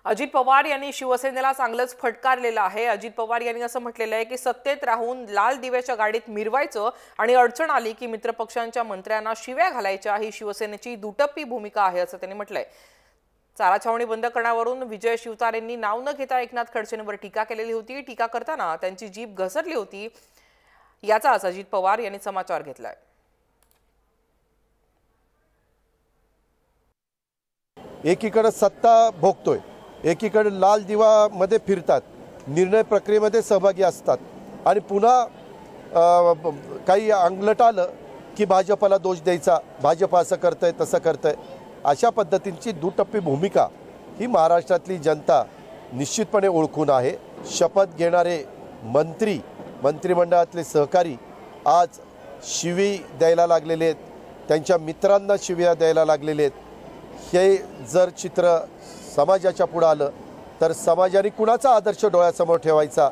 अजित पवार यांनी शिवसेनेला चांगलंच फटकारलेलं आहे। अजित पवार यांनी असं म्हटलेलं आहे की सत्तेत राहून लाल दिव्याच्या गाडीत मिरवायचं आणि अडचण आली की मित्रपक्षांच्या मंत्र्यांना शिव्या घालायच्या ही शिवसेनेची दुटप्पी भूमिका आहे असं त्यांनी म्हटलंय। चारा छावणी बंद करण्यावरून विजय शिवतारेंनी नाव न घेता एकनाथ खडसेंवर टीका केलेली होती। टीका करताना त्यांची जीभ घसरली होती, याचाच अजित पवार यांनी समाचार घेतलाय। एकीकडे सत्ता भोगतोय, एकीकडे लाल दिवा मध्ये फिरतात, निर्णय प्रक्रियेमध्ये सहभागी असतात आणि पुन्हा काही अंगलट आलं की भाजपला दोष द्यायचा, भाजप असं करतंय तसं करतंय। अशा पद्धतीची दुटप्पी भूमिका ही महाराष्ट्रातली जनता निश्चितपणे ओळखून आहे। शपथ घेणारे मंत्री, मंत्रिमंडळातले सहकारी आज शिवी द्यायला लागलेले आहेत, त्यांच्या मित्रांना शिव्या द्यायला लागलेले आहेत। हे जर चित्र समाजाच्या पुढे आलं तर समाजाने कुणाचा आदर्श डोळ्यासमोर ठेवायचा